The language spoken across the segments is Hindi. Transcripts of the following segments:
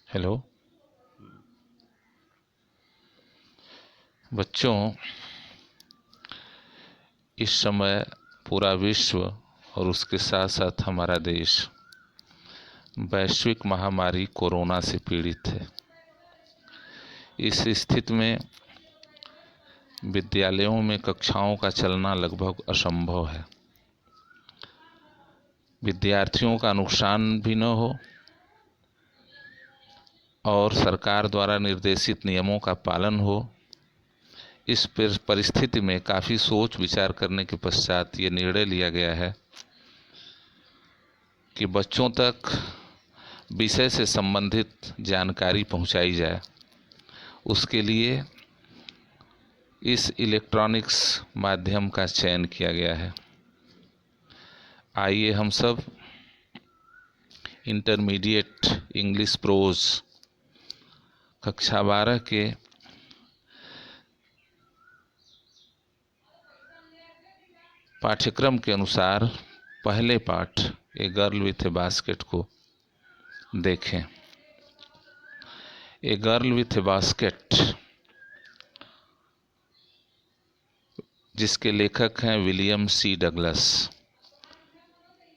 हेलो बच्चों, इस समय पूरा विश्व और उसके साथ साथ हमारा देश वैश्विक महामारी कोरोना से पीड़ित है। इस स्थिति में विद्यालयों में कक्षाओं का चलना लगभग असंभव है। विद्यार्थियों का नुकसान भी न हो और सरकार द्वारा निर्देशित नियमों का पालन हो। इस परिस्थिति में काफ़ी सोच विचार करने के पश्चात ये निर्णय लिया गया है कि बच्चों तक विषय से संबंधित जानकारी पहुंचाई जाए। उसके लिए इस इलेक्ट्रॉनिक्स माध्यम का चयन किया गया है। आइए हम सब इंटरमीडिएट इंग्लिश प्रोज कक्षा 12 के पाठ्यक्रम के अनुसार पहले पाठ a girl with A basket को देखें। A girl with A basket, जिसके लेखक हैं विलियम सी डगलस।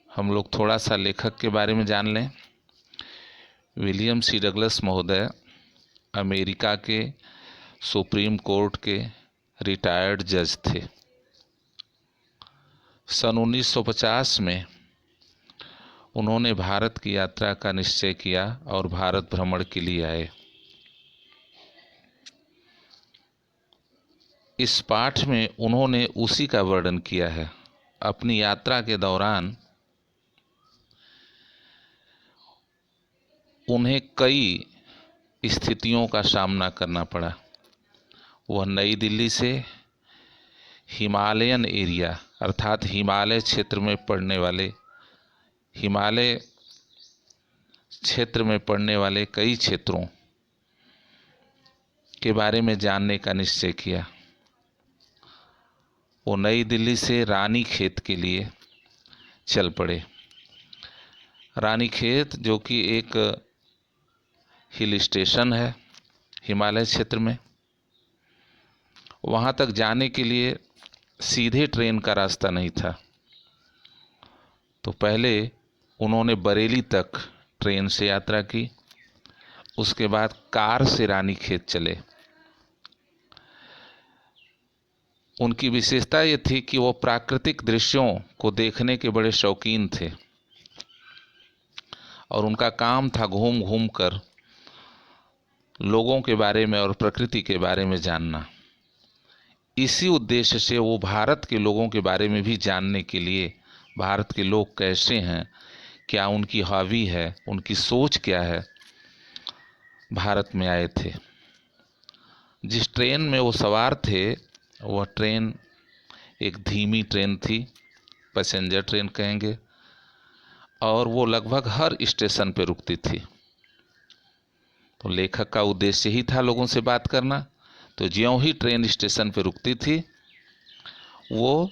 हम लोग थोड़ा सा लेखक के बारे में जान लें। विलियम सी डगलस महोदय अमेरिका के सुप्रीम कोर्ट के रिटायर्ड जज थे। सन 1950 में उन्होंने भारत की यात्रा का निश्चय किया और भारत भ्रमण के लिए आए। इस पाठ में उन्होंने उसी का वर्णन किया है। अपनी यात्रा के दौरान उन्हें कई स्थितियों का सामना करना पड़ा। वह नई दिल्ली से हिमालयन एरिया अर्थात हिमालय क्षेत्र में पड़ने वाले कई क्षेत्रों के बारे में जानने का निश्चय किया। वो नई दिल्ली से रानीखेत के लिए चल पड़े। रानीखेत जो कि एक हिल स्टेशन है हिमालय क्षेत्र में, वहाँ तक जाने के लिए सीधे ट्रेन का रास्ता नहीं था। तो पहले उन्होंने बरेली तक ट्रेन से यात्रा की, उसके बाद कार से रानीखेत चले। उनकी विशेषता ये थी कि वो प्राकृतिक दृश्यों को देखने के बड़े शौकीन थे और उनका काम था घूम घूम कर लोगों के बारे में और प्रकृति के बारे में जानना। इसी उद्देश्य से वो भारत के लोगों के बारे में भी जानने के लिए, भारत के लोग कैसे हैं, क्या उनकी हॉबी है, उनकी सोच क्या है, भारत में आए थे। जिस ट्रेन में वो सवार थे वह ट्रेन एक धीमी ट्रेन थी, पैसेंजर ट्रेन कहेंगे, और वो लगभग हर स्टेशन पे रुकती थी। तो लेखक का उद्देश्य ही था लोगों से बात करना। तो ज्यों ही ट्रेन स्टेशन पे रुकती थी वो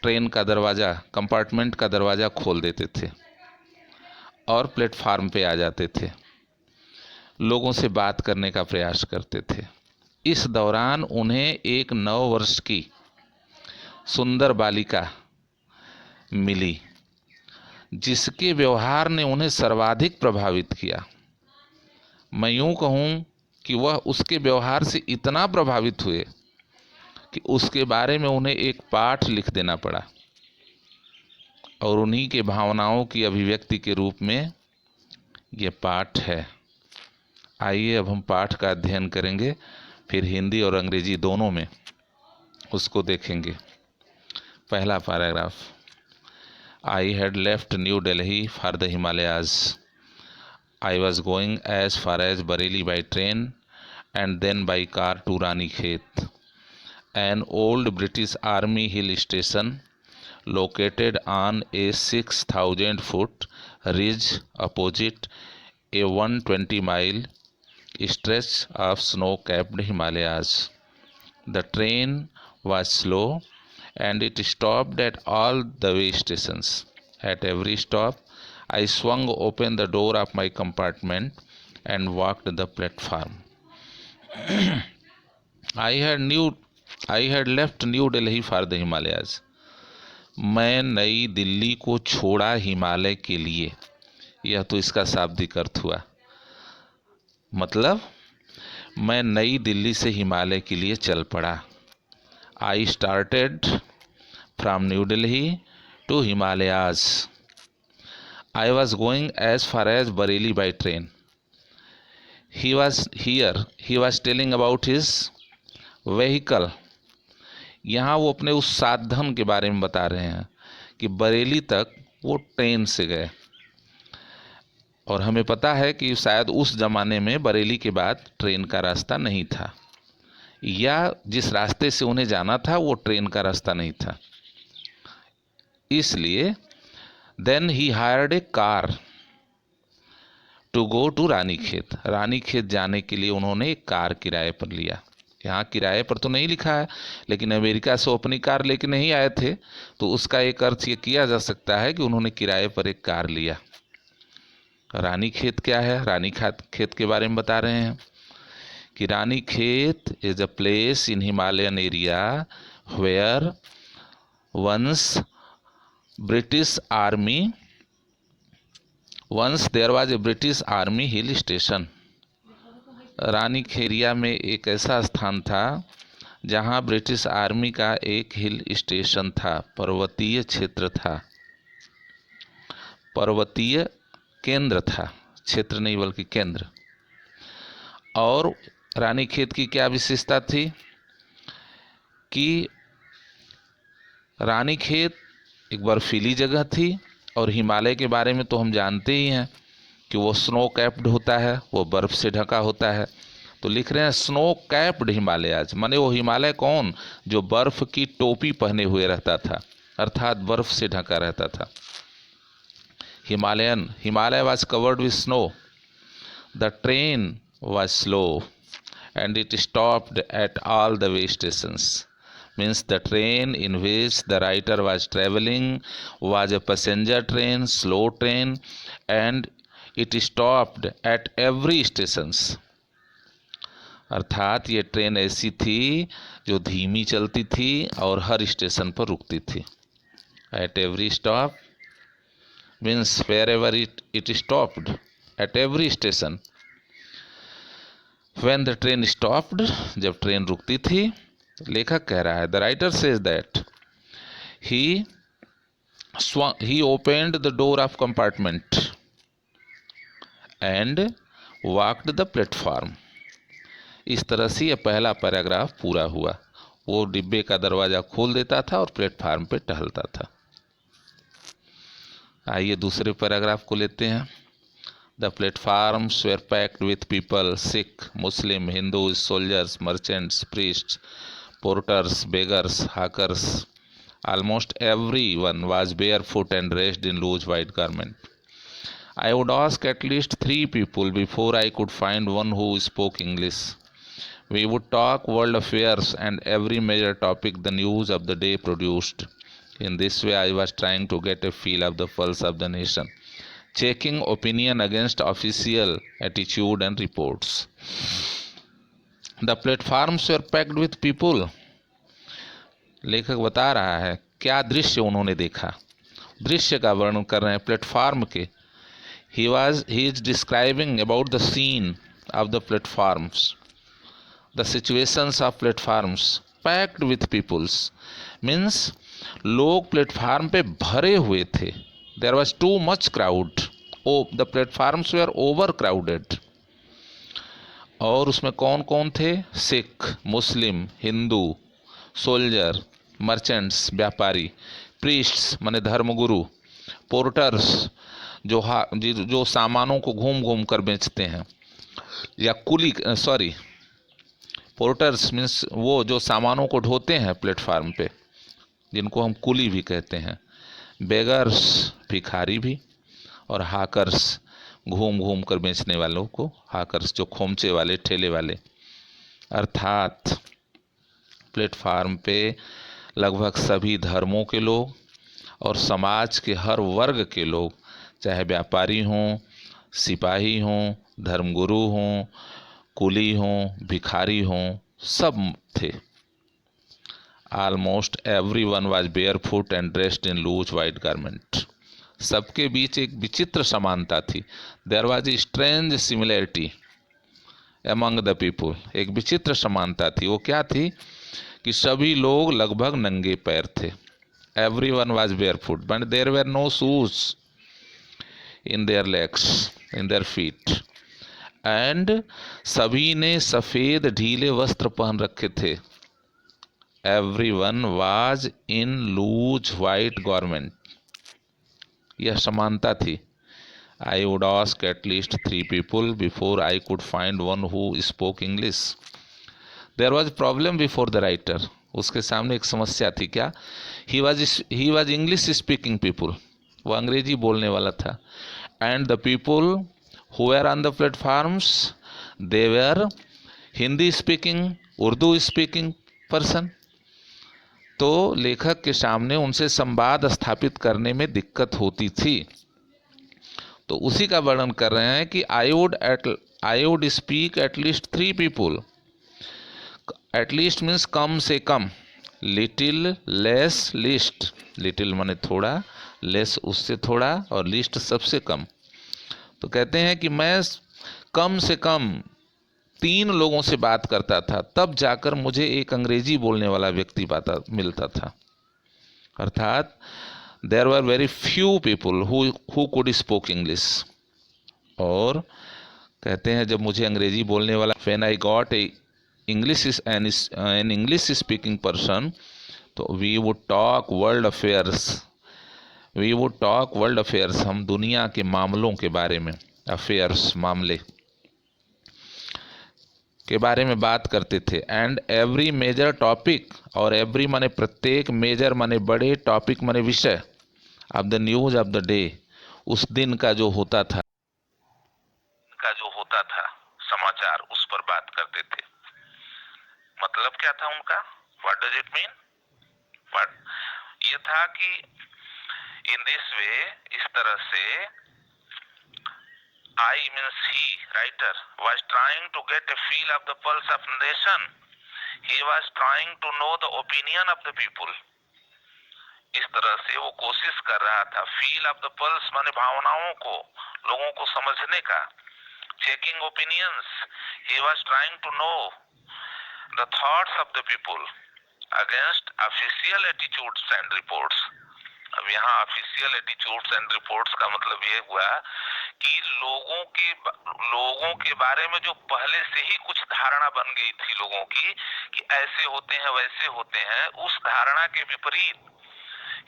ट्रेन का दरवाज़ा, कंपार्टमेंट का दरवाज़ा खोल देते थे और प्लेटफार्म पे आ जाते थे, लोगों से बात करने का प्रयास करते थे। इस दौरान उन्हें एक 9 वर्ष की सुंदर बालिका मिली जिसके व्यवहार ने उन्हें सर्वाधिक प्रभावित किया। मैं यूँ कहूँ कि वह उसके व्यवहार से इतना प्रभावित हुए कि उसके बारे में उन्हें एक पाठ लिख देना पड़ा और उन्हीं के भावनाओं की अभिव्यक्ति के रूप में ये पाठ है। आइए अब हम पाठ का अध्ययन करेंगे, फिर हिंदी और अंग्रेजी दोनों में उसको देखेंगे। पहला paragraph. I had left New Delhi for the Himalayas. I was going as far as Bareilly by train and then by car to Ranikhet, an old British Army hill station located on a 6,000-foot ridge opposite a 120-mile stretch of snow-capped Himalayas. The train was slow and it stopped at all the way stations. At every stop, I swung open the door of my compartment and walked the platform. I had left New Delhi for the Himalayas. मैं नई दिल्ली को छोड़ा हिमालय के लिए। यह तो इसका शाब्दिक अर्थ हुआ। मतलब मैं नई दिल्ली से हिमालय के लिए चल पड़ा। I started from New Delhi to Himalayas. I was going as far as Bareilly by train. He was telling about his vehicle. यहाँ वो अपने उस साधन के बारे में बता रहे हैं कि बरेली तक वो ट्रेन से गए। और हमें पता है कि शायद उस ज़माने में बरेली के बाद ट्रेन का रास्ता नहीं था, या जिस रास्ते से उन्हें जाना था वो ट्रेन का रास्ता नहीं था। इसलिए then he hired a car to go to Ranikhet. Ranikhet जाने के लिए उन्होंने एक कार किराए पर लिया। यहाँ किराए पर तो नहीं लिखा है, लेकिन अमेरिका से अपनी कार लेके नहीं आए थे, तो उसका एक अर्थ ये किया जा सकता है कि उन्होंने किराए पर एक कार लिया। रानीखेत क्या है? रानीखेत के बारे में बता रहे हैं कि Ranikhet is a place in Himalayan area where once there was a British army hill station. रानीखेरिया में एक ऐसा स्थान था जहां ब्रिटिश आर्मी का एक हिल स्टेशन था, पर्वतीय क्षेत्र था, पर्वतीय केंद्र था, क्षेत्र नहीं बल्कि केंद्र। और रानीखेत की क्या विशेषता थी कि रानीखेत एक बर्फीली जगह थी, और हिमालय के बारे में तो हम जानते ही हैं कि वो स्नो कैप्ड होता है, वो बर्फ़ से ढका होता है। तो लिख रहे हैं स्नो कैप्ड हिमालयाज, माने वो हिमालय कौन? जो बर्फ़ की टोपी पहने हुए रहता था, अर्थात बर्फ़ से ढका रहता था। Himalaya was covered with snow, the train was slow and it stopped at all the way stations. Means the train in which the writer was traveling was a passenger train, slow train, and it stopped at every stations. अर्थात ये ट्रेन ऐसी थी जो धीमी चलती थी और हर स्टेशन पर रुकती थी। At every stop means wherever it stopped, at every station. When the train stopped, जब ट्रेन रुकती थी, लेखक कह रहा है, the writer says that he opened the door of compartment and walked the platform. इस तरह से यह पहला पैराग्राफ पूरा हुआ। वो डिब्बे का दरवाज़ा खोल देता था और प्लेटफार्म पे टहलता था। आइए दूसरे पैराग्राफ को लेते हैं। The platforms were packed with people, Sikh, Muslim, Hindus, soldiers, merchants, priests, porters, beggars, hawkers. Almost everyone was barefoot and dressed in loose white garment. I would ask at least 3 people before I could find one who spoke English. We would talk world affairs and every major topic the news of the day produced. In this way, I was trying to get a feel of the pulse of the nation, checking opinion against official attitude and reports. The platforms were packed with people. लेखक बता रहा है क्या दृश्य उन्होंने देखा, दृश्य का वर्णन कर रहे हैं प्लेटफार्म के। He is describing about the scene of the platforms, the situations of platforms packed with peoples, means लोग प्लेटफार्म पे भरे हुए थे। There was too much crowd. Oh, the platforms were overcrowded. और उसमें कौन कौन थे? सिख, मुस्लिम, हिंदू, सोल्जर, मर्चेंट्स व्यापारी, प्रीस्ट्स माने धर्मगुरु, पोर्टर्स जो सामानों को घूम घूम कर बेचते हैं, या पोर्टर्स मीन्स वो जो सामानों को ढोते हैं प्लेटफार्म पे, जिनको हम कुली भी कहते हैं, बेगर्स भिखारी भी, और हाकर्स घूम घूम कर बेचने वालों को, हाकर्स जो खोमचे वाले ठेले वाले। अर्थात प्लेटफार्म पे लगभग सभी धर्मों के लोग और समाज के हर वर्ग के लोग, चाहे व्यापारी हों, सिपाही हों, धर्मगुरु हों, कुली हों, भिखारी हों, सब थे। Almost every one was barefoot and dressed in loose white garment. सबके बीच एक विचित्र समानता थी। There was a strange similarity among the people. एक विचित्र समानता थी। वो क्या थी कि सभी लोग लगभग नंगे पैर थे। Every one was barefoot but there were no shoes in their legs, in their feet. And सभी ने सफ़ेद ढीले वस्त्र पहन रखे थे। everyone was in loose white garment। यह समानता थी। I would ask at least 3 people before I could find one who spoke English। There was problem before the writer। उसके सामने एक समस्या थी। क्या? He was English speaking people। वो अंग्रेजी बोलने वाला था। And the people who were on the platforms, they were Hindi speaking, Urdu speaking person. तो लेखक के सामने उनसे संवाद स्थापित करने में दिक्कत होती थी। तो उसी का वर्णन कर रहे हैं कि I would speak at least 3 people. At least means कम से कम, लिटिल लेस लिस्ट। लिटिल माने थोड़ा, लेस उससे थोड़ा, और लिस्ट सबसे कम। तो कहते हैं कि मैं कम से कम 3 लोगों से बात करता था, तब जाकर मुझे एक अंग्रेजी बोलने वाला व्यक्ति मिलता था। अर्थात there were very few people who could spoke English. और कहते हैं जब मुझे अंग्रेजी बोलने वाला, when I got a English an English speaking person, तो we would talk world affairs. हम दुनिया के मामलों के बारे में, अफेयर्स मामले के बारे में बात करते थे। एंड एवरी मेजर टॉपिक, और एवरी माने प्रत्येक, मेजर माने बड़े, टॉपिक माने विषय, of the news of the day, उस दिन का जो होता था समाचार, उस पर बात करते थे। मतलब क्या था उनका? What does it mean? What ये था कि इन दिस वे, इस तरह से, I means he, writer, was trying to get a feel of the pulse of nation। He was trying to know the opinion of the people। इस तरह से वो कोशिश कर रहा था। फील ऑफ द पल्स माने भावनाओं को, लोगों को समझने का। Checking opinions, he was trying to know the thoughts of the people against official attitudes and reports. अब यहाँ ऑफिशियल एटीट्यूड्स एंड रिपोर्ट्स का मतलब ये हुआ कि लोगों के बारे में जो पहले से ही कुछ धारणा बन गई थी लोगों की कि ऐसे होते हैं वैसे होते हैं, उस धारणा के विपरीत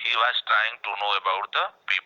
he was trying to know about the people.